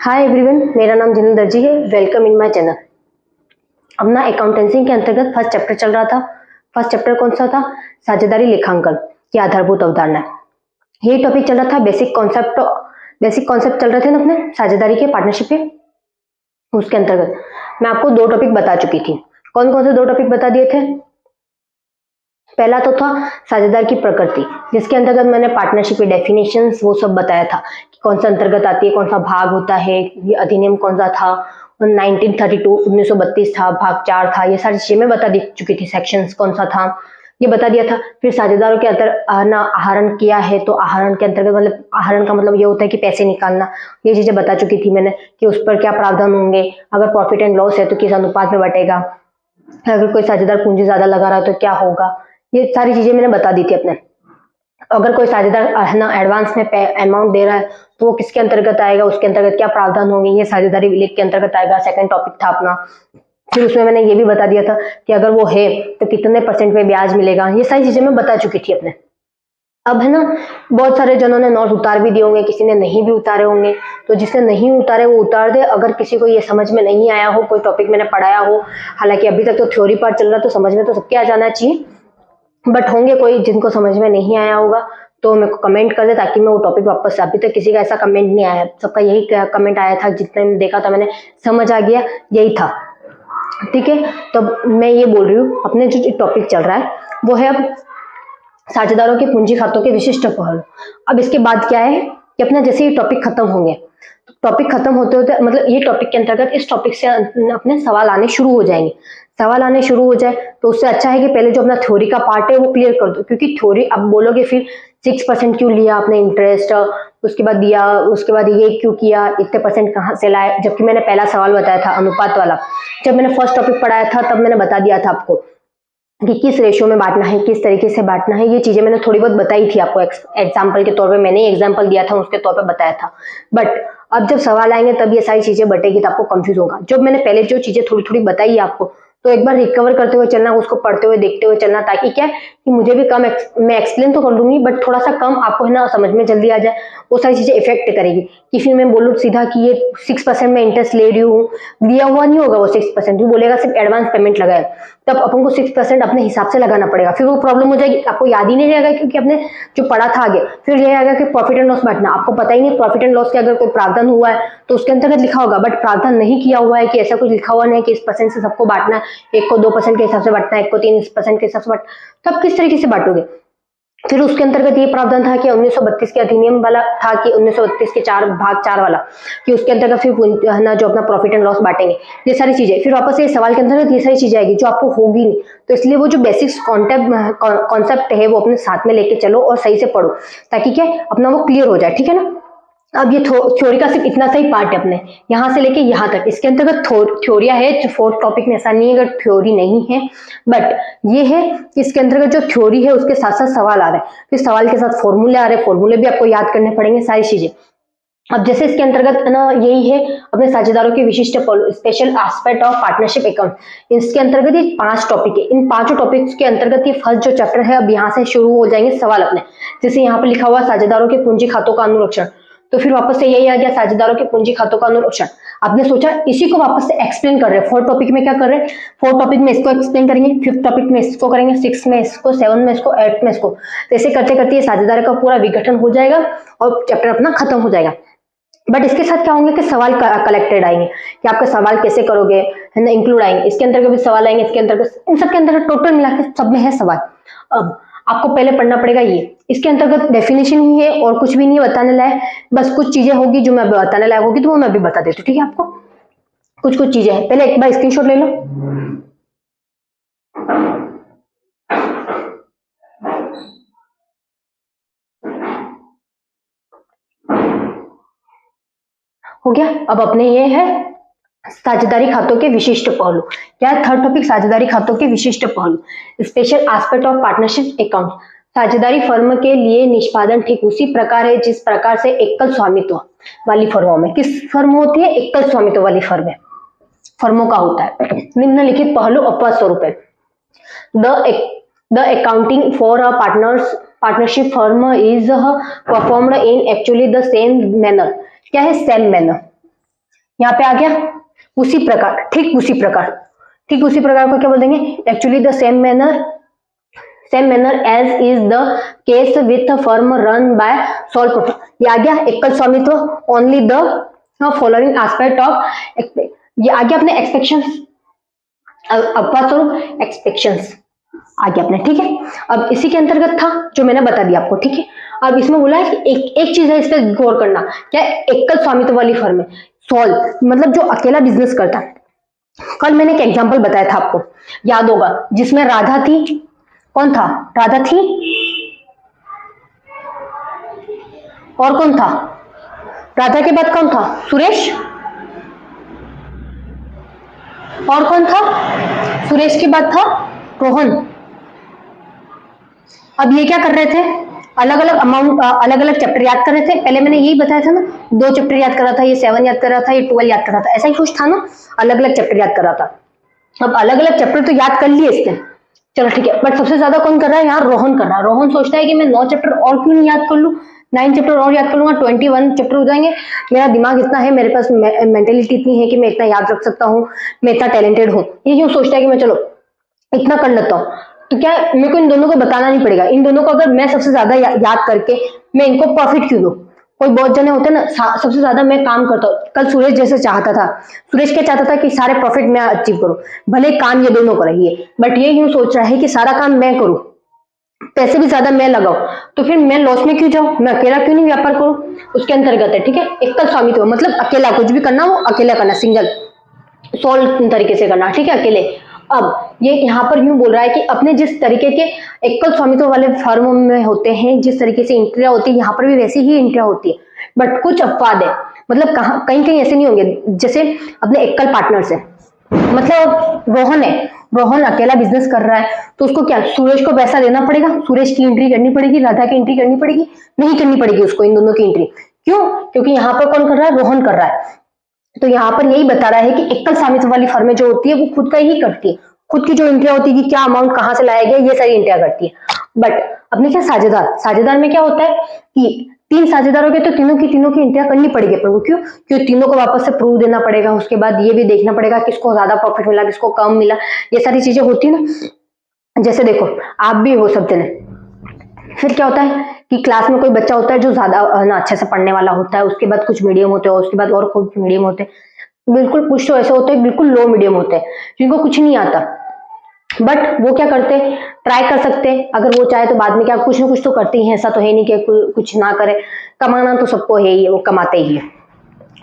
Hi everyone, मेरा नाम जिनल दर्जी है। Welcome in my channel. अपना अकाउंटेंसी के अंतर्गत फर्स्ट चैप्टर चल रहा था। फर्स्ट चैप्टर कौन सा था? साझेदारी लेखांकन की आधारभूत अवधारणा। ये टॉपिक चल रहा था। बेसिक कॉन्सेप्ट चल रहे थे ना अपने साझेदारी के, पार्टनरशिप के। उसके अंतर्गत मैं आपको 2 टॉपिक बता चुकी थी। कौन कौन से 2 टॉपिक बता दिए थे? पहला तो था साझेदार की प्रकृति, जिसके अंतर्गत मैंने पार्टनरशिप की डेफिनेशंस वो सब बताया था कि कौन सा अंतर्गत आती है, कौन सा भाग होता है, ये अधिनियम कौन सा था, 1932 था, भाग 4 था, ये सारी चीजें मैं बता दी चुकी थी। सेक्शंस कौन सा था ये बता दिया था। फिर साझेदारों के अंतर ना आहरण किया है, तो आहरण के अंतर्गत मतलब आहरण का मतलब ये होता है कि पैसे निकालना। ये चीजें बता चुकी थी मैंने कि उस पर क्या प्रावधान होंगे, अगर प्रॉफिट एंड लॉस है तो किस अनुपात में बटेगा, अगर कोई साझेदार पूंजी ज्यादा लगा रहा है तो क्या होगा। ये सारी चीजें मैंने बता दी थी अपने। अगर कोई साझेदार ना एडवांस में अमाउंट दे रहा है तो वो किसके अंतर्गत आएगा, उसके अंतर्गत क्या प्रावधान होंगे, ये साझेदारी विलेख के अंतर्गत आएगा। सेकंड टॉपिक था अपना। फिर उसमें मैंने ये भी बता दिया था कि अगर वो है तो कितने % पे ब्याज मिलेगा। ये सारी चीजें मैं बता चुकी थी अपने। अब है ना, बहुत सारे जनों ने नोट्स उतार भी दिए होंगे, किसी ने नहीं भी उतारे होंगे, तो जिसने नहीं उतारे वो उतार दे। अगर किसी को ये समझ में नहीं आया हो, कोई टॉपिक मैंने पढ़ाया हो, हालांकि अभी तक तो थ्योरी पार्ट चल रहा है तो समझ में तो सबके आ जाना चाहिए, बट होंगे कोई जिनको समझ में नहीं आया होगा तो मेरे को कमेंट कर दे ताकि मैं वो टॉपिक वापस से। अभी तक किसी का ऐसा कमेंट नहीं आया, सबका यही कमेंट आया था, जितने देखा था मैंने, समझ आ गया, यही था। ठीक है, तो मैं ये बोल रही हूँ अपने जो टॉपिक चल रहा है वो है अब साझेदारों के पूंजी खातों के विशिष्ट पहलू। अब इसके बाद क्या है कि अपना जैसे ये टॉपिक खत्म होंगे, टॉपिक खत्म होते होते मतलब ये टॉपिक के अंतर्गत इस टॉपिक से अपने सवाल आने शुरू हो जाएंगे। सवाल आने शुरू हो जाए तो उससे अच्छा है कि पहले जो अपना थ्योरी का पार्ट है वो क्लियर कर दो, क्योंकि थ्योरी अब बोलोगे फिर 6% क्यों लिया आपने इंटरेस्ट, उसके बाद दिया, उसके बाद ये क्यों किया, इतने % कहाँ से लाए, जबकि मैंने पहला सवाल बताया था अनुपात वाला। जब मैंने फर्स्ट टॉपिक पढ़ाया था तब मैंने बता दिया था आपको कि किस रेशियो में बांटना है, किस तरीके से बांटना है। ये चीजें मैंने थोड़ी बहुत बताई थी आपको, एग्जाम्पल के तौर पे मैंने एग्जाम्पल दिया था, उसके तौर पे बताया था। बट अब जब सवाल आएंगे तब ये सारी चीजें बटेगी तो आपको कंफ्यूज होगा। जब मैंने पहले जो चीजें थोड़ी थोड़ी बताई आपको, तो एक बार रिकवर करते हुए चलना, उसको पढ़ते हुए देखते हुए चलना, ताकि क्या है कि मुझे भी मैं एक्सप्लेन तो कर दूंगी बट थोड़ा सा कम आपको है ना समझ में जल्दी आ जाए। वो सारी चीजें इफेक्ट करेगी कि फिर मैं बोलूँ सीधा कि ये 6% में इंटरेस्ट ले रही हूँ, दिया हुआ नहीं होगा वो 6%, भी बोलेगा सिर्फ एडवांस पेमेंट लगाए, तब अपन को 6% अपने हिसाब से लगाना पड़ेगा। फिर वो प्रॉब्लम हो जाएगी, आपको याद ही नहीं रहेगा क्योंकि आपने जो पढ़ा था आगे। फिर ये आएगा कि प्रॉफिट एंड लॉस बांटना, आपको पता ही नहीं प्रॉफिट एंड लॉस के अगर कोई प्रावधान हुआ है तो उसके अंतर्गत लिखा होगा, बट प्रावधान नहीं किया हुआ है कि ऐसा कुछ लिखा हुआ नहीं कि इस % से सबको बांटना है, एक को 2% के हिसाब से बांटना है, एक को 3% के हिसाब से बांटना, तब किस तरीके से बांटोगे। फिर उसके अंतर्गत ये प्रावधान था कि 1932 के अधिनियम वाला था कि 1932 के भाग 4 वाला, कि उसके अंतर्गत फिर ना जो अपना प्रॉफिट एंड लॉस बांटेंगे, ये सारी चीजें। फिर वापस ये सवाल के अंतर्गत ये सारी चीजें आएगी जो आपको होगी नहीं, तो इसलिए वो जो बेसिक्स कॉन्सेप्ट है वो अपने साथ में लेके चलो और सही से पढ़ो, ताकि क्या अपना वो क्लियर हो जाए। ठीक है ना। अब ये थ्योरी का सिर्फ इतना सा ही पार्ट है अपने, यहाँ से लेके यहाँ तक। इसके अंतर्गत थ्योरिया है, जो 4th टॉपिक में ऐसा नहीं है अगर थ्योरी नहीं है, बट ये है इसके अंतर्गत जो थ्योरी है उसके साथ साथ सवाल आ रहे हैं, फिर सवाल के साथ फॉर्मूले आ रहे हैं, फॉर्मूले भी आपको याद करने पड़ेंगे, सारी चीजें। अब जैसे इसके अंतर्गत ना यही है अपने साझेदारों के विशिष्ट special aspect of partnership account. इसके अंतर्गत ये 5 टॉपिक है। इन 5 टॉपिक्स के अंतर्गत ये फर्स्ट जो चैप्टर है, अब यहाँ से शुरू हो जाएंगे सवाल अपने। जैसे यहाँ पर लिखा हुआ साझेदारों के पूंजी खातों का अनुरक्षण, तो फिर वापस से यही आ गया साझेदारों के पूंजी खातों का अनुरक्षण। आपने सोचा इसी को वापस से एक्सप्लेन कर रहे हैं। 4th टॉपिक में क्या कर रहे हैं, 4th टॉपिक में इसको एक्सप्लेन करेंगे, 5th टॉपिक में इसको करेंगे, 6th में इसको, 7th में इसको, 8th में इसको। तो ऐसे करते करते ये साझेदार का पूरा विघटन हो जाएगा और चैप्टर अपना खत्म हो जाएगा। बट इसके साथ क्या होंगे कि सवाल कलेक्टेड आएंगे कि आपका सवाल कैसे करोगे, है ना, इंक्लूड आएंगे, इसके अंतर्गत भी सवाल आएंगे, इसके अंतर्गत, इन सबके अंतर्गत टोटल मिला के सब में है सवाल। अब आपको पहले पढ़ना पड़ेगा ये, इसके अंतर्गत डेफिनेशन ही है और कुछ भी नहीं है बताने लायक, बस कुछ चीजें होगी जो मैं बताने लायक होगी तो वो मैं भी बता देती हूँ। ठीक है, आपको कुछ कुछ चीजें हैं, पहले एक बार स्क्रीनशॉट ले लो। हो गया। अब अपने ये है साझेदारी खातों के विशिष्ट पहलू। क्या है 3rd टॉपिक, साझेदारी खातों के विशिष्ट पहलू, special aspect of partnership account. साझेदारी फर्म के लिए निष्पादन ठीक उसी प्रकार है जिस प्रकार से एकल स्वामित्व वाली फर्मों में, किस फर्म होती है, एकल स्वामित्व वाली फर्मों का होता है। निम्नलिखित पहलू अपवाद स्वरूप है। The accounting for a partnership firm is performed in actually the same manner. क्या है? Same manner. यहाँ पे आ गया उसी प्रकार, ठीक उसी प्रकार, ठीक उसी प्रकार को क्या बोल देंगे? Actually the same manner as is the case with firm run by sole proprietor. ये आ गया एकल स्वामित्व, only the following aspect of, ये आ गया अपने एक्सपेक्शंस, अपवाद एक्सपेक्शंस आ गया अपने, ठीक है। अब इसी के अंतर्गत था जो मैंने बता दिया आपको, ठीक है। अब इसमें बोला है कि एक चीज है, इस पर गौर करना, क्या एकल स्वामित्व वाली फर्म है, सोल मतलब जो अकेला बिजनेस करता है। कल मैंने एक एग्जांपल बताया था आपको, याद होगा, जिसमें राधा थी, कौन था? राधा थी, और कौन था? राधा के बाद कौन था? सुरेश, और कौन था? सुरेश के बाद था रोहन। अब ये क्या कर रहे थे? अलग अलग अमाउंट, अलग अलग चैप्टर याद कर रहे थे। पहले मैंने यही बताया था ना, 2 चैप्टर याद कर रहा था, ये 7 याद कर रहा था, ये 12 याद कर रहा था, ऐसा ही कुछ था ना, अलग अलग चैप्टर याद कर रहा था। अब अलग अलग चैप्टर तो याद कर लिए इसने, चलो ठीक है, बट सबसे ज्यादा कौन कर रहा है? यहाँ रोहन कर रहा है। रोहन सोचता है कि मैं 9 चैप्टर और क्यों नहीं याद कर लूं, 9 चैप्टर और याद कर लूंगा, 21 चैप्टर हो जाएंगे, मेरा दिमाग इतना है, मेरे पास मेंटेलिटी इतनी है कि मैं इतना याद रख सकता हूँ, मैं इतना टैलेंटेड हूँ। ये क्यों सोचता है कि मैं चलो इतना कर लेता हूँ। तो क्या मेरे को इन दोनों को बताना नहीं पड़ेगा, इन दोनों को अगर मैं सबसे ज्यादा याद करके मैं इनको प्रॉफिट क्यों दूं? कोई बहुत जने होते हैं ना, सबसे ज्यादा मैं काम करता हूँ। कल सूरज जैसे चाहता था, सूरज क्या चाहता था? कि सारे प्रॉफिट मैं अचीव करूं, भले काम ये दोनों करेंगे, बट ये यूं सोच रहा है कि सारा काम मैं करूं, पैसे भी ज्यादा मैं लगाऊं, तो फिर मैं लॉस में क्यों जाऊं, मैं अकेला क्यों नहीं व्यापार करूं? उसके अंतर्गत है, ठीक है। एकल स्वामित्व मतलब अकेला कुछ भी करना, वो अकेला करना, सिंगल सोल तरीके से करना, ठीक है, अकेले। अब ये यहाँ पर यूं बोल रहा है कि अपने जिस तरीके के एकल स्वामित्व वाले फर्म में होते हैं, जिस तरीके से एंट्रिया होती है, यहाँ पर भी वैसी ही एंट्रिया होती है, बट कुछ अपवाद है। मतलब कहीं कहीं ऐसे नहीं होंगे, जैसे अपने एकल पार्टनर से, मतलब रोहन है, रोहन अकेला बिजनेस कर रहा है, तो उसको क्या सूरज को पैसा देना पड़ेगा, सूरज की एंट्री करनी पड़ेगी, राधा की एंट्री करनी पड़ेगी? नहीं करनी पड़ेगी उसको, इन दोनों की एंट्री। क्यों? क्योंकि यहाँ पर कौन कर रहा है? रोहन कर रहा है। तो यहाँ पर यही बता रहा है कि एकल स्वामित्व वाली फर्में जो होती है वो खुद का ही करती है, खुद की जो एंट्रिया होती है कि क्या अमाउंट कहाँ से लाया गया, ये सारी एंट्रिया करती है। बट अपने क्या साझेदार में क्या होता है कि 3 साझेदार हो गए, तो तीनों की एंट्रिया करनी पड़ेगी अपन को। क्यों? क्योंकि तीनों को वापस से प्रूव देना पड़ेगा, उसके बाद ये भी देखना पड़ेगा किसको ज्यादा प्रॉफिट मिला, किसको कम मिला, ये सारी चीजें होती है ना। जैसे देखो, आप भी हो सब जने, फिर क्या होता है कि क्लास में कोई बच्चा होता है जो ज्यादा ना अच्छे से पढ़ने वाला होता है, उसके बाद कुछ मीडियम होते हैं, उसके बाद और कुछ मीडियम होते हैं, बिल्कुल कुछ तो ऐसे होते हैं बिल्कुल लो मीडियम होते हैं जिनको कुछ नहीं आता, बट वो क्या करते हैं? ट्राई कर सकते हैं, अगर वो चाहे तो बाद में क्या कुछ ना कुछ तो करते ही हैं, ऐसा तो है नहीं कि कुछ ना करे, कमाना तो सबको है ही है, वो कमाते ही है।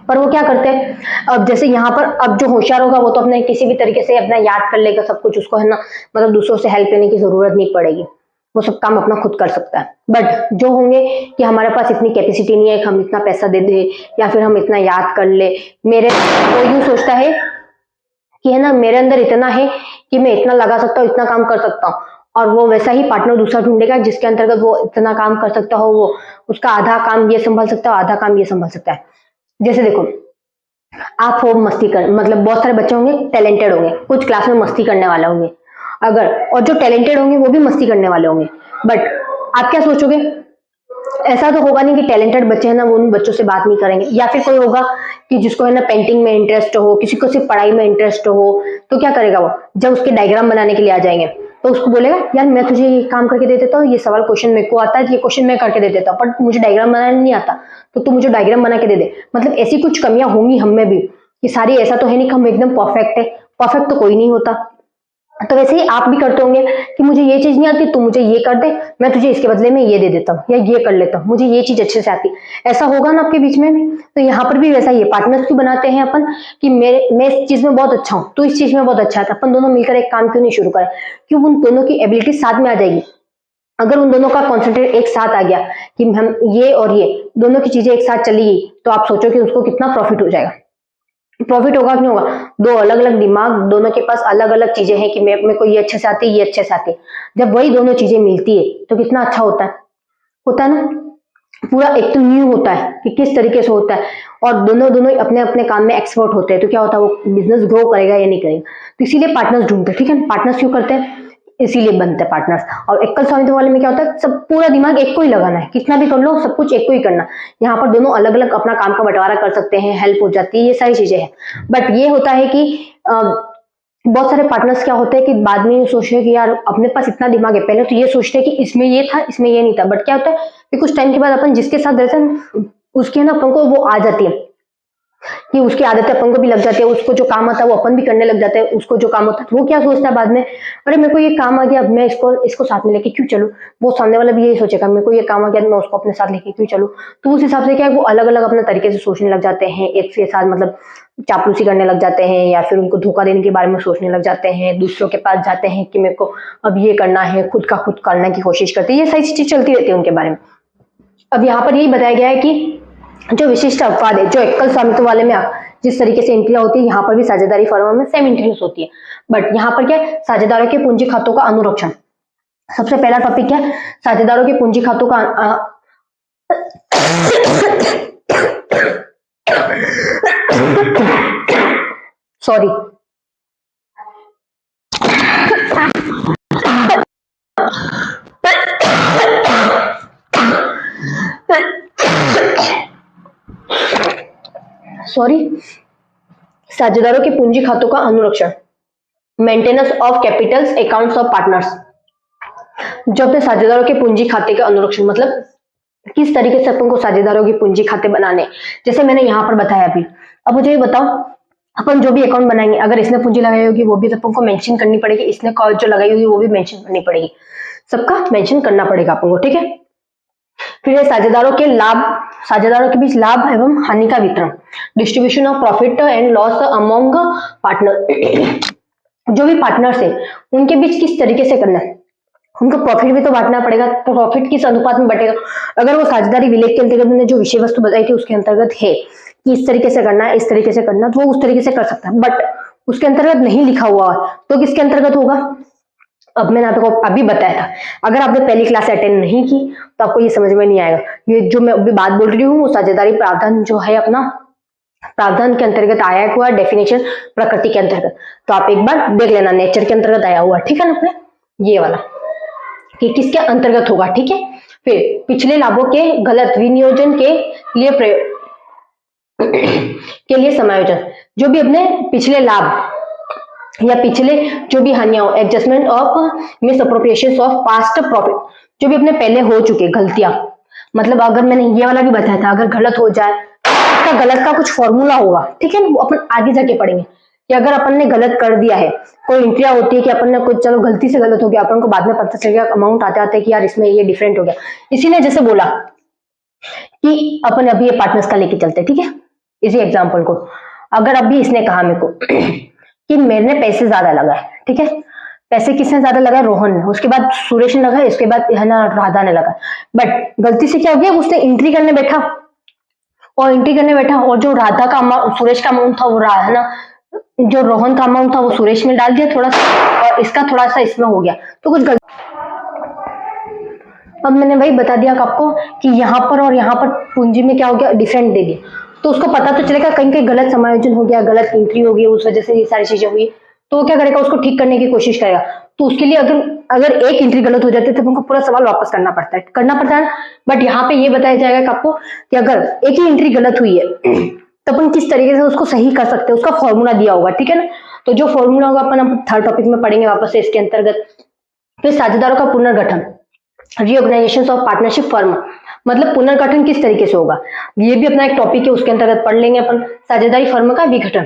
पर वो क्या करते हैं, अब जैसे यहाँ पर अब जो होशियार होगा वो तो अपने किसी भी तरीके से अपना याद कर लेगा सब कुछ, उसको है ना, मतलब दूसरों से हेल्प लेने की जरूरत नहीं पड़ेगी, वो सब काम अपना खुद कर सकता है। बट जो होंगे कि हमारे पास इतनी कैपेसिटी नहीं है कि हम इतना पैसा दे दे या फिर हम इतना याद कर ले, मेरे वो यूं सोचता है कि है ना मेरे अंदर इतना है कि मैं इतना लगा सकता हूँ, इतना काम कर सकता हूँ, और वो वैसा ही पार्टनर दूसरा ढूंढेगा जिसके अंतर्गत वो इतना काम कर सकता हो, वो उसका आधा काम ये संभाल सकता है, आधा काम ये संभाल सकता है। जैसे देखो, आप हो मस्ती कर, मतलब बहुत सारे बच्चे होंगे टैलेंटेड होंगे, कुछ क्लास में मस्ती करने वाले होंगे, अगर और जो टैलेंटेड होंगे वो भी मस्ती करने वाले होंगे, बट आप क्या सोचोगे? ऐसा तो होगा नहीं कि टैलेंटेड बच्चे हैं ना वो उन बच्चों से बात नहीं करेंगे, या फिर कोई होगा कि जिसको है ना पेंटिंग में इंटरेस्ट हो, किसी को सिर्फ पढ़ाई में इंटरेस्ट हो, तो क्या करेगा वो? जब उसके डायग्राम बनाने के लिए आ जाएंगे तो उसको बोलेगा यार मैं तुझे ये काम करके दे देता हूँ, ये सवाल क्वेश्चन मेरे को आता है, ये क्वेश्चन मैं करके दे देता हूँ, पर मुझे डायग्राम बनाना नहीं आता, तो तू मुझे डायग्राम बना के दे दे। मतलब ऐसी कुछ कमियां होंगी हम में भी कि सारी, ऐसा तो है नहीं कि हम एकदम परफेक्ट है, परफेक्ट तो कोई नहीं होता। तो वैसे ही आप भी करते होंगे कि मुझे ये चीज नहीं आती, तू मुझे ये कर दे, मैं तुझे इसके बदले में ये दे देता हूँ या ये कर लेता हूँ, मुझे ये चीज अच्छे से आती, ऐसा होगा ना आपके बीच में भी। तो यहाँ पर भी वैसा ही है, पार्टनर्स क्यों बनाते हैं अपन कि मैं इस चीज में बहुत अच्छा हूँ, तू इस चीज में बहुत अच्छा है, तो अपन दोनों मिलकर एक काम क्यों नहीं शुरू करें? क्यों? उन दोनों की एबिलिटी साथ में आ जाएगी। अगर उन दोनों का कॉन्सेंट्रेट एक साथ आ गया कि हम ये और ये दोनों की चीजें एक साथ चली गई, तो आप सोचो कि उसको कितना प्रॉफिट हो जाएगा। प्रॉफिट होगा कि नहीं होगा? दो अलग अलग दिमाग, दोनों के पास अलग अलग चीजें हैं कि मेरे को ये अच्छे से आती है, ये अच्छे से आती है, जब वही दोनों चीजें मिलती है तो कितना अच्छा होता है ना, पूरा एक तो न्यू होता है कि किस तरीके से होता है, और दोनों अपने अपने काम में एक्सपर्ट होते हैं, तो क्या होता है वो बिजनेस ग्रो करेगा या नहीं करेगा। तो इसीलिए पार्टनर्स ढूंढते हैं, ठीक है। पार्टनर्स क्यों करते हैं? इसीलिए बनते हैं पार्टनर्स। और एकल स्वामित्व वाले में क्या होता है, सब पूरा दिमाग एक को ही लगाना है, कितना भी कर लो सब कुछ एक को ही करना। यहाँ पर दोनों अलग अलग अपना काम का बंटवारा कर सकते हैं, हेल्प हो जाती है, ये सारी चीजें हैं। बट ये होता है कि बहुत सारे पार्टनर्स क्या होते हैं कि बाद में ये सोचते हैं कि यार अपने पास इतना दिमाग है, पहले तो ये सोचते हैं कि इसमें ये था इसमें ये नहीं था, बट क्या होता है कि कुछ टाइम के बाद अपन जिसके साथ रहते हैं उसके ना अपन को वो आ जाती है कि उसकी आदतें अपन को भी लग जाती है, उसको जो काम आता है वो अपन भी करने लग जाते हैं, उसको जो काम होता है वो क्या सोचता है बाद में, अरे मेरे को ये काम आ गया अब मैं इसको साथ में लेके क्यों चलूं। वो सामने वाला भी यही सोचेगा मेरे को ये काम आ गया मैं उसको अपने साथ लेके क्यों चलूं। तो उस हिसाब से क्या है वो अलग अलग अपने तरीके से सोचने लग जाते हैं, एक के साथ मतलब चापलूसी करने लग जाते हैं या फिर उनको धोखा देने के बारे में सोचने लग जाते हैं, दूसरों के पास जाते हैं कि मेरे को अब ये करना है, खुद का खुद करने की कोशिश करते हैं, ये सारी चीजें चलती रहती है उनके बारे में। अब यहाँ पर यही बताया गया है कि जो विशिष्ट अपवाद है, जो एकल स्वामित्व वाले में जिस तरीके से एंट्रियां होती है यहाँ पर भी साझेदारी फर्मों में सेम एंट्रीज होती है। बट यहाँ पर क्या है, साझेदारों के पूंजी खातों का अनुरक्षण। सबसे पहला टॉपिक क्या है, साझेदारों के पूंजी खातों का सॉरी साझेदारों के पूंजी खातों का अनुरक्षण, maintenance of Capitals accounts of partners. जो अपने साझेदारों के पूंजी खाते का अनुरक्षण मतलब किस तरीके से अपन को साझेदारों की पूंजी खाते बनाने, जैसे मैंने यहाँ पर बताया अभी। अब मुझे ये बताओ अपन जो भी अकाउंट बनाएंगे अगर इसने पूंजी लगाई होगी वो भी अपन को मेंशन करनी पड़ेगी, इसने जो लगाई होगी वो भी मेंशन करनी पड़ेगी, सबका मेंशन करना पड़ेगा अपन को, ठीक है। फिर साझेदारों के लाभ, साझेदारों के बीच लाभ एवं हानि का वितरण, distribution of profit and loss among partner. जो भी पार्टनर्स है उनके बीच किस तरीके से करना है, उनको प्रॉफिट भी तो बांटना पड़ेगा, तो प्रॉफिट किस अनुपात में बटेगा। अगर वो साझेदारी विलेख के अंतर्गत मैंने जो विषय वस्तु बताई थी उसके अंतर्गत है कि इस तरीके से करना है इस तरीके से करना, तो वो उस तरीके से कर सकता है। बट उसके अंतर्गत नहीं लिखा हुआ तो किसके अंतर्गत होगा, अब मैंने आपको अभी बताया था। अगर आपने पहली क्लास अटेंड नहीं की तो आपको ये समझ में नहीं आएगा। ये जो मैं अभी बात बोल रही हूँ वो साझेदारी प्रावधान जो है अपना प्रावधान के अंतर्गत आया हुआ डेफिनेशन प्रकृति के अंतर्गत, तो आप एक बार देख लेना, नेचर के अंतर्गत आया हुआ, ठीक है ना, अपने ये वाला कि किसके अंतर्गत होगा, ठीक है। फिर पिछले लाभों के गलत विनियोजन के लिए प्रयोग के लिए समायोजन, जो भी अपने पिछले लाभ या पिछले जो भी हानियां हो, adjustment of miss appropriation of past profit, जो भी अपने पहले हो चुके गलतियां, मतलब अगर मैंने ये वाला भी बताया था अगर गलत हो जाए इसका गलत का कुछ फॉर्मूला होगा, ठीक है, वो अपन आगे जाके पढ़ेंगे कि अगर अपन ने गलत कर दिया है, कोई एंट्रिया होती है कि अपन ने कुछ चलो गलती से गलत हो गया, अपन को बाद में पता चल गया अमाउंट आते आते कि यार इसमें ये डिफरेंट हो गया, इसी ने जैसे बोला कि अपन अभी ये पार्टनर्स का लेके चलते, ठीक है। इसी एग्जाम्पल को अगर अभी इसने कहा मेरे को कि मैंने पैसे ज्यादा लगाए, ठीक है, पैसे किसने ज्यादा लगाए, रोहन ने, उसके बाद सुरेश ने लगाए, इसके बाद है ना राधा ने लगा, बट गलती से क्या हो गया उसने एंट्री करने बैठा और जो राधा का अमाउंट सुरेश का अमाउंट था वो है ना जो रोहन का अमाउंट था वो सुरेश में डाल दिया थोड़ा सा और इसका थोड़ा सा इसमें हो गया, तो कुछ गलती। अब मैंने वही बता दिया आपको कि यहाँ पर और यहाँ पर पूंजी में क्या हो गया, डिफरेंट दे दिया, तो उसको पता तो चलेगा कहीं कहीं गलत समायोजन हो गया, गलत एंट्री हो गई, उस वजह से ये सारी चीजें हुई, तो वो क्या करेगा उसको ठीक करने की कोशिश करेगा। तो उसके लिए अगर एक एंट्री गलत हो जाती है तो उनको पूरा सवाल वापस करना पड़ता है। बट यहाँ पे ये बताया जाएगा कि आपको कि अगर एक ही एंट्री गलत हुई है तो अपन किस तरीके से उसको सही कर सकते हैं, उसका फॉर्मूला दिया होगा, ठीक है ना। तो जो फॉर्मूला होगा अपन थर्ड टॉपिक में पढ़ेंगे वापस से इसके अंतर्गत। फिर साझेदारों का पुनर्गठन, रीऑर्गेनाइजेशन ऑफ पार्टनरशिप फर्म, मतलब पुनर्गठन किस तरीके से होगा, ये भी अपना एक टॉपिक है, उसके अंतर्गत पढ़ लेंगे अपन। साझेदारी फर्म का विघटन,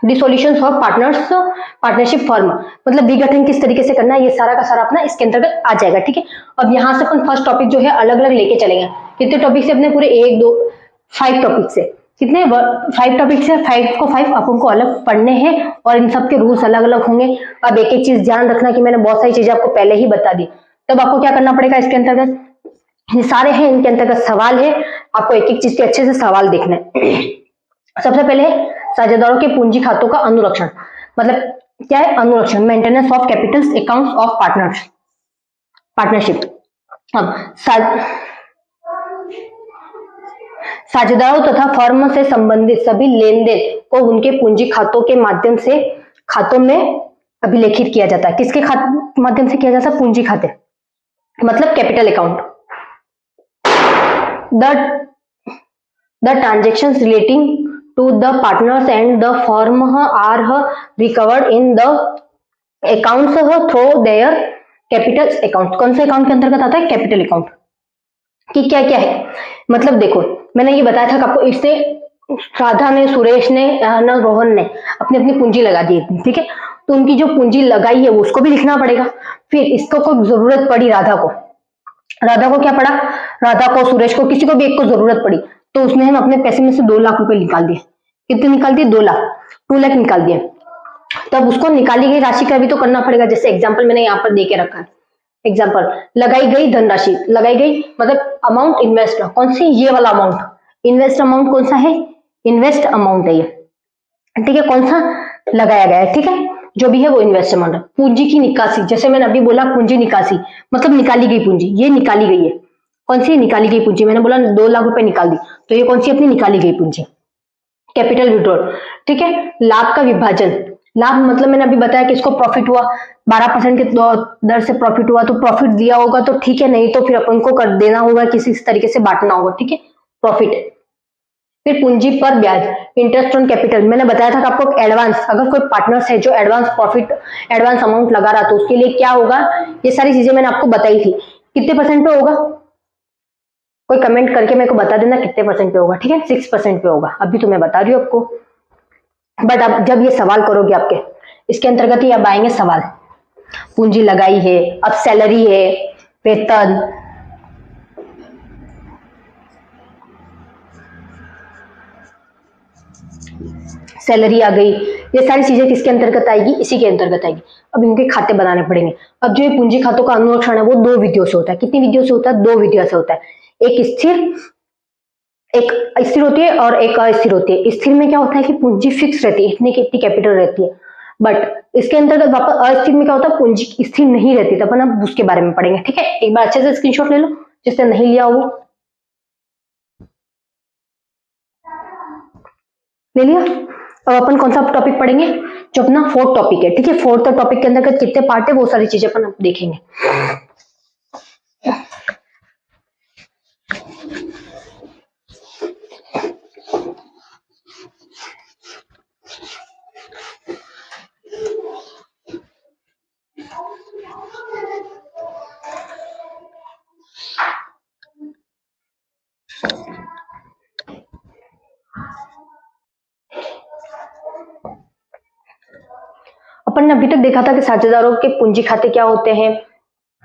डिसोल्यूशन ऑफ पार्टनरशिप फर्म, मतलब विघटन किस तरीके से करना है, ये सारा का सारा अपना इसके अंतर्गत आ जाएगा, ठीक है। अब यहाँ से अपन फर्स्ट टॉपिक जो है अलग अलग लेके चलेंगे। कितने टॉपिक से अपने पूरे 1 2 5 टॉपिक से, कितने 5 टॉपिक से 5 को 5 अपन को अलग पढ़ने हैं और इन सब के रूल्स अलग अलग होंगे। अब एक एक चीज ध्यान रखना कि मैंने बहुत सारी चीजें आपको पहले ही बता दी, तब आपको क्या करना पड़ेगा इसके अंतर्गत, ये सारे हैं इनके अंतर्गत सवाल है, आपको एक एक चीज के अच्छे से सवाल देखने। सबसे पहले साझेदारों के पूंजी खातों का अनुरक्षण, मतलब क्या है अनुरक्षण, maintenance of Capitals accounts of partnership. अब साझेदारों तथा फर्म से संबंधित सभी लेन देन को उनके पूंजी खातों के माध्यम से खातों में अभिलेखित किया जाता है। किसके माध्यम से किया जाता है? पूंजी खाते, मतलब capital account. The transactions relating to the partners and the firm are recovered in the accounts through their capital account. कौन से अकाउंट के अंतर्गत आता है? Capital account. कि क्या क्या है, मतलब देखो मैंने ये बताया था कि आपको इससे राधा ने, सुरेश ने, ना रोहन ने अपनी अपनी पूंजी लगा दी थी, ठीक है। तो उनकी जो पूंजी लगाई है वो उसको भी लिखना पड़ेगा। फिर इसको कोई जरूरत पड़ी राधा को क्या पड़ा? राधा को, सुरेश को, किसी को भी एक को जरूरत पड़ी, तो उसने हम अपने पैसे में से 2 लाख रुपए निकाल दिए। कितने निकाल दिए? 2 लाख, 2 लाख निकाल दिए। तब उसको निकाली गई राशि का भी तो करना पड़ेगा। जैसे एग्जाम्पल मैंने यहाँ पर दे के रखा है, एग्जाम्पल लगाई गई धनराशि, लगाई गई मतलब अमाउंट इन्वेस्ट, कौन सी? ये वाला अमाउंट। इन्वेस्ट अमाउंट कौन सा है? इन्वेस्ट अमाउंट है ये, ठीक है। कौन सा? लगाया गया है, ठीक है। जो भी है वो इन्वेस्ट अमाउंट है। पूंजी की निकासी, जैसे मैंने अभी बोला पूंजी निकासी मतलब निकाली गई पूंजी, ये निकाली गई है। कौन सी? निकाली गई पूंजी। मैंने बोला 2 लाख रुपए निकाल दी, तो ये कौन सी? अपनी निकाली गई पूंजी, कैपिटल विड्रॉल, ठीक है। लाभ का विभाजन, लाभ मतलब मैंने अभी बताया कि इसको प्रॉफिट हुआ 12% के दर से प्रॉफिट हुआ, तो प्रॉफिट दिया होगा तो ठीक है, नहीं तो फिर अपन को कर देना होगा, किसी तरीके से बांटना होगा, ठीक है, प्रॉफिट। फिर पूंजी पर ब्याज, इंटरेस्ट ऑन कैपिटल। मैंने बताया था कि आपको एडवांस, अगर कोई पार्टनर्स है जो एडवांस प्रॉफिट, एडवांस अमाउंट लगा रहा, तो उसके लिए क्या होगा? ये सारी चीजें मैंने आपको बताई थी। कितने परसेंट पे होगा? कोई कमेंट करके मेरे को बता देना कितने परसेंट पे होगा, ठीक है। 6% पे होगा, अभी तो मैं बता रही हूँ आपको। बट अब जब ये सवाल करोगे आपके, इसके अंतर्गत ही अब आएंगे सवाल। पूंजी लगाई है, अब सैलरी है, वेतन, सैलरी आ गई, ये सारी चीजें किसके अंतर्गत आएगी? इसी के अंतर्गत आएगी। अब इनके खाते बनाने पड़ेंगे। अब जो ये पूंजी खातों का अनुरक्षण है वो 2 विधियों से होता है। कितनी विधियों से होता है? 2 विधियों से होता है। एक स्थिर होती है और एक अस्थिर होती है। स्थिर में क्या होता है कि पूंजी फिक्स रहती है, इतनी की इतनी कैपिटल रहती है। बट इसके अंतर्गत वापस अस्थिर में क्या होता है? पूंजी स्थिर नहीं रहती। तो अपन अब उसके बारे में पढ़ेंगे, ठीक है। एक बार अच्छे से स्क्रीनशॉट ले लो, जिसने नहीं लिया वो ले लिया। अब अपन कौन सा टॉपिक पढ़ेंगे? जो अपना 4th टॉपिक है, ठीक है। 4th टॉपिक के अंतर्गत कितने पार्ट है वो सारी चीजें अपन देखेंगे। अपन ने अभी तक देखा था कि साझेदारों के पूंजी खाते क्या होते हैं,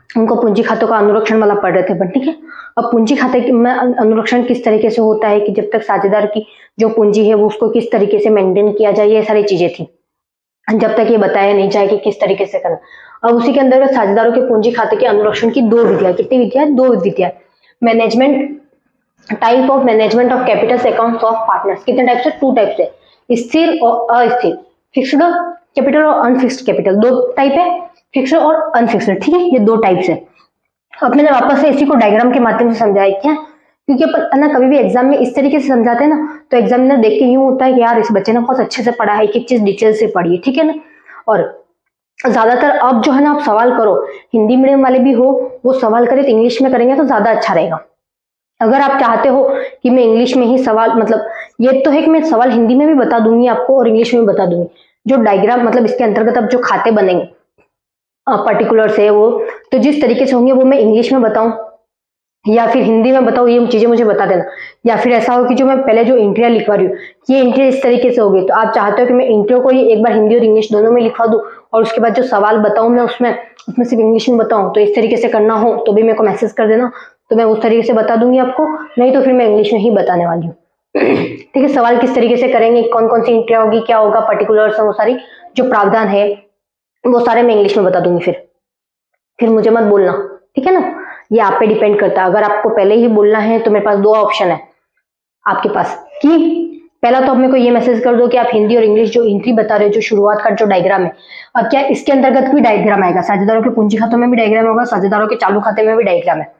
उनको पूंजी खातों का अनुरक्षण वाला पढ़ रहे थे अपन, ठीक है। अब पूंजी खाते में अनुरक्षण किस तरीके से होता है कि जब तक साझेदार की जो पूंजी है वो उसको किस तरीके से मेंटेन किया जाए, ये सारी चीजें थी। जब तक ये बताया नहीं जाए कि किस तरीके से करना। अब उसी के अंदर साझेदारों के पूंजी खाते के अनुरक्षण की 2 विधियां, कितनी विधियां? 2 विधियां। Management, type of management of capital accounts of partners, कितने टाइप से? 2 टाइप से, स्थिर और अस्थिर, फिक्स्ड कैपिटल और अनफिक्स्ड कैपिटल, 2 टाइप है, फिक्स्ड और अनफिक्स्ड, ठीक है। ये 2 टाइप से। अब मैंने वापस से इसी को डायग्राम के माध्यम से समझाया, क्या? क्योंकि अपन ना कभी भी एग्जाम में इस तरीके से समझाते हैं ना, तो एग्जामिनर देख के यूं होता है कि यार इस बच्चे ने बहुत अच्छे से पढ़ा है, एक एक चीज डिटेल से पढ़ी है, ठीक है ना। और ज्यादातर अब जो है ना, आप सवाल करो, हिंदी मीडियम वाले भी हो, वो सवाल करे तो इंग्लिश में करेंगे तो ज्यादा अच्छा रहेगा। अगर आप चाहते हो कि मैं इंग्लिश में ही सवाल, मतलब ये तो है कि मैं सवाल हिंदी में भी बता दूंगी आपको और इंग्लिश में भी बता दूंगी। जो डायग्राम, मतलब इसके अंतर्गत अब जो खाते बनेंगे पर्टिकुलर से, वो तो जिस तरीके से होंगे वो मैं इंग्लिश में बताऊं या फिर हिंदी में बताऊं, ये चीजें मुझे बता देना। या फिर ऐसा हो कि जो मैं पहले जो एंट्रियां लिखवा रही हूँ, ये एंट्री इस तरीके से होगी, तो आप चाहते हो कि मैं एंट्रियों को ये एक बार हिंदी और इंग्लिश दोनों में लिखवा दूं और उसके बाद जो सवाल बताऊं मैं उसमें सिर्फ इंग्लिश में बताऊं, तो इस तरीके से करना हो तो भी मेरे को मैसेज कर देना, तो मैं उस तरीके से बता दूंगी आपको। नहीं तो फिर मैं इंग्लिश में ही बताने वाली हूँ, ठीक है। सवाल किस तरीके से करेंगे, कौन कौन सी एंट्रियां होगी, क्या होगा, पर्टिकुलर्स, वो सारी जो प्रावधान है वो सारे मैं इंग्लिश में बता दूंगी। फिर मुझे मत बोलना, ठीक है ना। ये आप पे डिपेंड करता है। अगर आपको पहले ही बोलना है तो मेरे पास 2 ऑप्शन है आपके पास, कि पहला तो आप मेरे को ये मैसेज कर दो कि आप हिंदी और इंग्लिश जो एंट्री बता रहे हो, जो शुरुआत का जो डायग्राम है, अब क्या इसके अंतर्गत भी डायग्राम आएगा, साझेदारों के पूंजी खातों में भी डायग्राम होगा, साझेदारों के चालू खाते में भी डायग्राम है।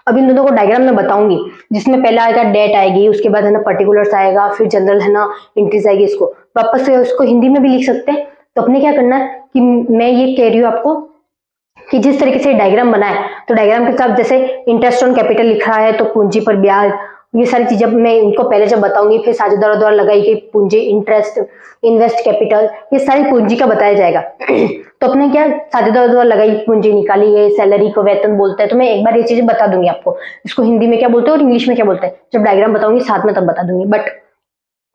अब इन दोनों को डायग्राम में बताऊंगी, जिसमें पहला आएगा डेट आएगी, उसके बाद है ना पर्टिकुलर्स आएगा, फिर जनरल है ना एंट्रीज आएगी। इसको वापस से उसको हिंदी में भी लिख सकते हैं। तो अपने क्या करना है कि मैं ये कह रही हूँ आपको कि जिस तरीके से डायग्राम बना है, तो डायग्राम के साथ जैसे इंटरेस्ट ऑन कैपिटल लिखा है तो पूंजी पर ब्याज, ये सारी चीजें मैं इनको पहले जब बताऊंगी, फिर साझेदारों द्वारा लगाई गई पूंजी, इंटरेस्ट, इन्वेस्ट कैपिटल, ये सारी पूंजी का बताया जाएगा। तो अपने क्या साझेदारों द्वारा लगाई पूंजी निकाली गई, सैलरी को वेतन बोलते हैं। तो मैं एक बार ये चीजें बता दूंगी आपको, इसको हिंदी में क्या बोलते हैं और इंग्लिश में क्या बोलते हैं, जब डायग्राम बताऊंगी साथ में तब बता दूंगी। बट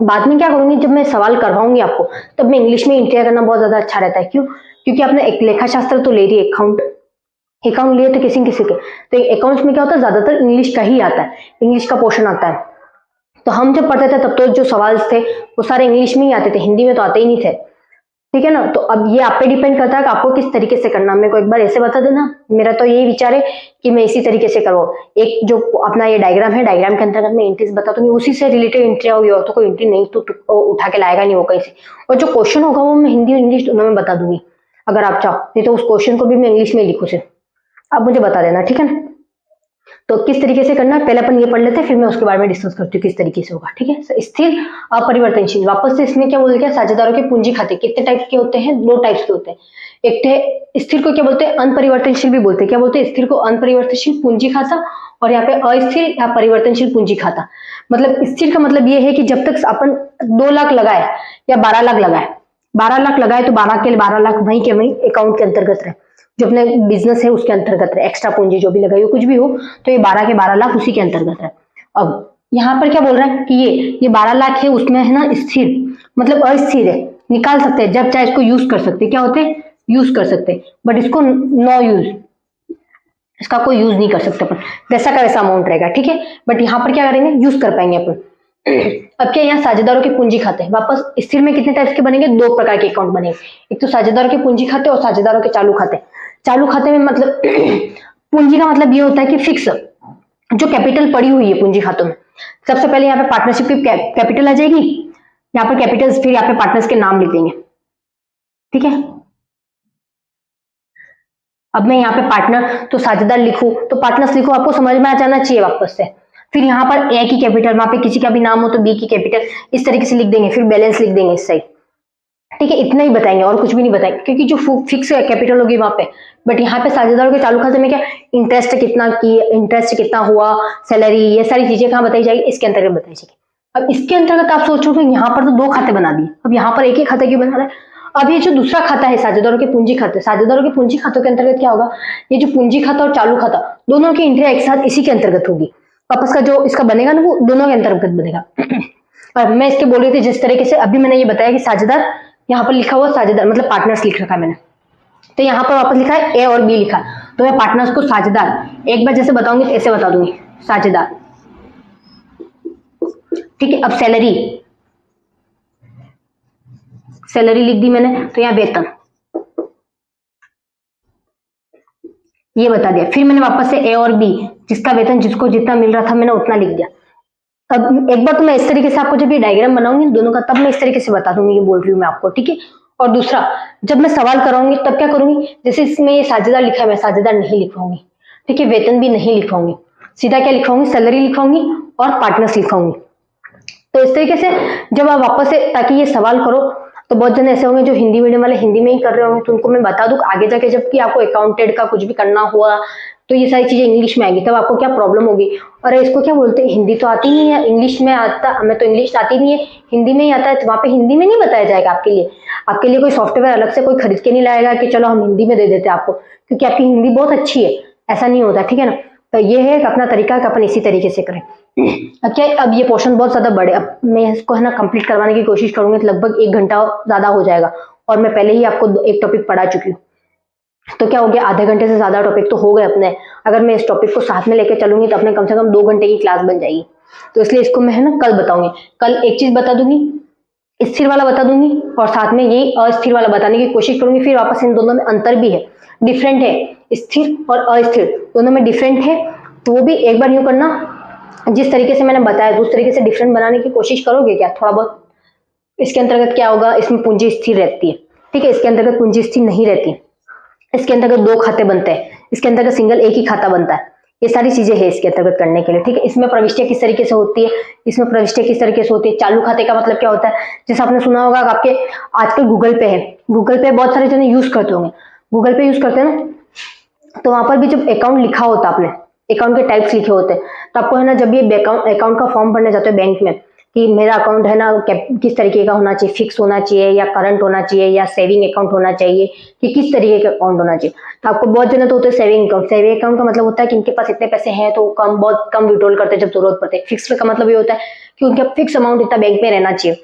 बाद में क्या करूंगी, जब मैं सवाल करवाऊंगी आपको तब मैं इंग्लिश में इंटर करना बहुत ज्यादा अच्छा रहता है। क्यों? क्योंकि आपने एक लेखा शास्त्र तो ले रही है, अकाउंट लिए तो किसी के, तो अकाउंट्स में क्या होता है, ज्यादातर इंग्लिश का ही आता है, इंग्लिश का पोर्शन आता है। तो हम जब पढ़ते थे तब तो जो सवाल थे वो सारे इंग्लिश में ही आते थे, हिंदी में तो आते ही नहीं थे, ठीक है ना। तो अब ये आप पे डिपेंड करता है कि आपको किस तरीके से करना। मेरे को एक बार ऐसे बता देना, मेरा तो यही विचार है कि मैं इसी तरीके से करूँ। एक जो अपना ये डायग्राम है, डायग्राम के अंतर्गत मैं एंट्रीज बता दूंगी, उसी से रिलेटेड एंट्री होगी, और तो कोई एंट्री नहीं तो उठा के लाएगा नहीं वो कहीं से। और जो क्वेश्चन होगा वो मैं हिंदी और इंग्लिश दोनों में बता दूंगी अगर आप चाहो, नहीं तो उस क्वेश्चन को भी मैं इंग्लिश में लिखूं सिर्फ, आप मुझे बता देना, ठीक है ना। तो किस तरीके से करना है पहले अपन ये पढ़ लेते हैं, फिर मैं उसके बारे में डिस्कस करती हूँ किस तरीके से होगा, ठीक है। स्थिर अपरिवर्तनशील, वापस से इसमें क्या बोलते हैं, साझेदारों के पूंजी खाते कितने टाइप के होते हैं, 2 टाइप्स के होते हैं। एक थे स्थिर को क्या बोलते हैं, अनपरिवर्तनशील भी बोलते हैं। क्या बोलते हैं, स्थिर को अनपरिवर्तनशील पूंजी खाता, और यहाँ पे अस्थिर या परिवर्तनशील पूंजी खाता। मतलब स्थिर का मतलब ये है कि जब तक अपन 2 लाख लगाए या 12 लाख लगाए, 12 लाख लगाए तो 12 के 12 लाख वहीं के वहीं अकाउंट के अंतर्गत रहे, जो अपने बिजनेस है उसके अंतर्गत रहे, एक्स्ट्रा पूंजी जो भी लगाई हो कुछ भी हो, तो ये 12 के 12 लाख उसी के अंतर्गत है। अब यहाँ पर क्या बोल रहा है कि ये 12 लाख है, उसमें है ना स्थिर, मतलब अस्थिर है, निकाल सकते हैं जब चाहे इसको यूज कर सकते हैं। क्या होते हैं, यूज कर सकते हैं, बट इसको नो यूज, इसका कोई यूज नहीं कर सकते अपन, वैसा का वैसा अमाउंट रहेगा, ठीक है। बट यहाँ पर क्या करेंगे, यूज कर पाएंगे अपन। अब क्या, यहाँ साझेदारों के पूंजी खाते हैं, वापस स्थिर में कितने टाइप्स के बनेंगे, 2 प्रकार के अकाउंट बनेंगे, एक तो साझेदारों के पूंजी खाते और साझेदारों के चालू खाते। चालू खाते में मतलब पूंजी का मतलब ये होता है कि फिक्स जो कैपिटल पड़ी हुई है पूंजी खातों में। सबसे पहले यहाँ पे पार्टनरशिप की कैपिटल आ जाएगी, यहाँ पर कैपिटल, फिर यहाँ पे पार्टनर्स के नाम लिख देंगे, ठीक है। अब मैं यहाँ पे पार्टनर तो साझेदार लिखूं तो पार्टनर्स लिखूं, आपको समझ में आ जाना चाहिए वापस से। फिर यहाँ पर ए की कैपिटल, वहां पे किसी का भी नाम हो तो बी की कैपिटल, इस तरीके से लिख देंगे, फिर बैलेंस लिख देंगे इस साइड, ठीक है। इतना ही बताएंगे और कुछ भी नहीं बताएंगे, क्योंकि जो फिक्स कैपिटल होगी वहां पे। बट यहाँ पे साझेदारों के चालू खाते में क्या, इंटरेस्ट कितना की, इंटरेस्ट कितना हुआ, सैलरी, ये सारी चीजें कहाँ बताई जाएगी, इसके अंतर्गत बताई जाएगी। अब इसके अंतर्गत आप सोचोगे यहाँ पर तो 2 खाते बना दिए, अब यहाँ पर एक ही खाता क्यों बना रहा है। अब ये जो दूसरा खाता है साझेदारों के पूंजी खाते, साझेदारों के पूंजी खातों के अंतर्गत क्या होगा, ये जो पूंजी खाता और चालू खाता दोनों की एंट्री एक साथ इसी के अंतर्गत होगी। वापस का जो इसका बनेगा ना वो दोनों के अंतर्गत बनेगा। और मैं इसके बोल रही थी जिस तरीके से अभी मैंने ये बताया कि साझेदार, यहाँ पर लिखा हुआ साझेदार मतलब पार्टनर्स लिख रखा है मैंने, तो यहाँ पर वापस लिखा है ए और बी लिखा, तो मैं पार्टनर्स को साझेदार, एक बार जैसे बताऊंगी तो ऐसे बता दूंगी साझेदार, ठीक है। अब सैलरी, सैलरी लिख दी मैंने, तो यहाँ वेतन ये बता दिया। फिर मैंने वापस से ए और बी, जिसका वेतन जिसको जितना मिल रहा था मैंने उतना लिख दिया। अब एक बार तो मैं इस तरीके से आपको जब ये डायग्राम बनाऊंगी दोनों का, तब मैं इस तरीके से बता दूंगी, ये बोल रही हूँ मैं आपको, ठीक है। और दूसरा, जब मैं सवाल कराऊंगी तब क्या करूंगी, जैसे इसमें ये साझेदार लिखा है, मैं साझेदार नहीं लिखवाऊंगी, ठीक है, वेतन भी नहीं लिखवाऊंगी, सीधा क्या लिखवाऊंगी, सैलरी लिखवाऊंगी और पार्टनर्स लिखवाऊंगी। तो इस तरीके से जब आप वापस से, ताकि ये सवाल करो तो बहुत जन ऐसे होंगे जो हिंदी मीडियम वाले हिंदी में ही कर रहे होंगे, तो उनको मैं बता दूं आगे जाके जबकि आपको अकाउंटेंट का कुछ भी करना हुआ तो ये सारी चीजें इंग्लिश में आएगी, तब आपको क्या प्रॉब्लम होगी। और इसको क्या बोलते हैं, हिंदी तो आती नहीं है, इंग्लिश में आता, हमें तो इंग्लिश आती नहीं है, हिंदी में ही आता है, तो वहां पे हिंदी में नहीं बताया जाएगा आपके लिए। आपके लिए कोई सॉफ्टवेयर अलग से कोई खरीद के नहीं लाएगा कि चलो हम हिंदी में दे देते हैं आपको, क्योंकि आपकी हिंदी बहुत अच्छी है, ऐसा नहीं होता, ठीक है ना। तो ये है अपना तरीका कि अपन इसी तरीके से करें। अब क्या, अब ये पोर्शन बहुत ज्यादा बड़े, अब मैं इसको है ना कंप्लीट करवाने की कोशिश करूंगी तो लगभग 1 घंटा ज्यादा हो जाएगा, और मैं पहले ही आपको एक टॉपिक पढ़ा चुकी हूँ, तो क्या हो गया, आधे घंटे से ज्यादा टॉपिक तो हो गए अपने। अगर मैं इस टॉपिक को साथ में लेके चलूंगी तो अपने कम से कम 2 घंटे की क्लास बन जाएगी। तो इसलिए इसको मैं है ना कल बताऊंगी, कल एक चीज बता दूंगी, स्थिर वाला बता दूंगी, और साथ में ये अस्थिर वाला बताने की कोशिश करूंगी। फिर वापस इन दोनों में अंतर भी है, डिफरेंट है, स्थिर और अस्थिर दोनों में डिफरेंट है, तो वो भी एक बार यूं करना, जिस तरीके से मैंने बताया उस तरीके से डिफरेंट बनाने की कोशिश करोगे क्या थोड़ा बहुत। इसके अंतर्गत क्या होगा, इसमें पूंजी स्थिर रहती है, ठीक है, इसके अंतर्गत पूंजी स्थिर नहीं रहती, इसके अंतर्गत 2 खाते बनते हैं, इसके अंतर्गत सिंगल एक ही खाता बनता है, ये सारी चीजें है इसके अंतर्गत करने के लिए, ठीक है। इसमें प्रविष्टियां किस तरीके से होती है, इसमें प्रविष्टियां किस तरीके से होती है। चालू खाते का मतलब क्या होता है, जैसे आपने सुना होगा कि आपके आजकल गूगल पे है, गूगल पे बहुत सारे जने यूज करते होंगे, गूगल पे यूज करते हैं ना, तो वहां पर भी जब अकाउंट लिखा होता है, आपने अकाउंट के टाइप्स लिखे होते हैं, तो आपको है ना जब ये अकाउंट का फॉर्म भरने जाते हो बैंक में कि मेरा अकाउंट है ना किस तरीके का होना चाहिए, फिक्स होना चाहिए या करंट होना चाहिए या सेविंग अकाउंट होना चाहिए, कि किस तरीके का अकाउंट होना चाहिए। तो आपको बहुत जने तो होते हैं सेविंग अकाउंट। सेविंग अकाउंट का मतलब होता है कि इनके पास इतने पैसे हैं तो बहुत कम विड्रॉल करते हैं जब जरूरत पड़ती है। फिक्स का मतलब ये होता है कि उनका फिक्स अमाउंट इतना बैंक में रहना चाहिए,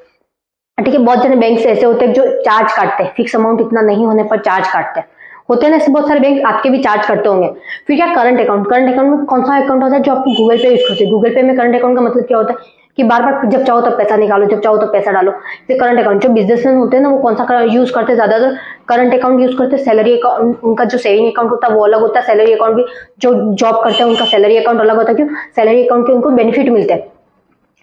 ठीक है। बहुत जने बैंक से ऐसे होते हैं जो चार्ज काटते हैं, फिक्स अमाउंट इतना नहीं होने पर चार्ज काटते हैं, होते हैं ना ऐसे बहुत सारे बैंक, आपके भी चार्ज करते होंगे। फिर क्या करंट अकाउंट, करंट अकाउंट में कौन सा अकाउंट होता है जो आपको गूगल पे यूज करते हैं। गूगल पे में करंट अकाउंट का मतलब क्या होता है कि बार बार जब चाहो तब पैसा निकालो, जब चाहो तब पैसा डालो। जैसे करंट अकाउंट जो बिजनेसमैन होते हैं ना वो कौन सा यूज करते हैं, ज्यादातर करंट अकाउंट यूज करते हैं। सैलरी अकाउंट, उनका जो सेविंग अकाउंट होता है वो अलग होता है। सैलरी अकाउंट भी जो जॉब करते हैं उनका सैलरी अकाउंट अलग होता है। क्यों, सैलरी अकाउंट के उनको बेनिफिट मिलते हैं,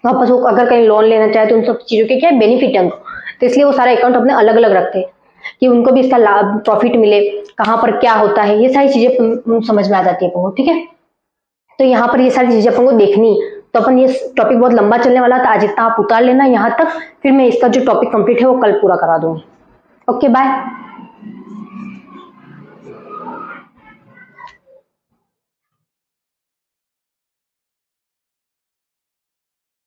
वापस वो अगर कहीं लोन लेना चाहे तो उन सब चीजों के क्या बेनिफिट है उनको, तो इसलिए वो सारे अकाउंट अपने अलग अलग रखते हैं कि उनको भी इसका लाभ प्रॉफिट मिले, कहाँ पर क्या होता है, ये सारी चीजें समझ में आ जाती है अपन को, ठीक है। तो यहाँ पर ये सारी चीजें अपन को देखनी, तो अपन ये टॉपिक बहुत लंबा चलने वाला था, आज इतना आप उतार लेना यहाँ तक, फिर मैं इसका जो टॉपिक कंप्लीट है वो कल पूरा करा दूंगी। Okay bye.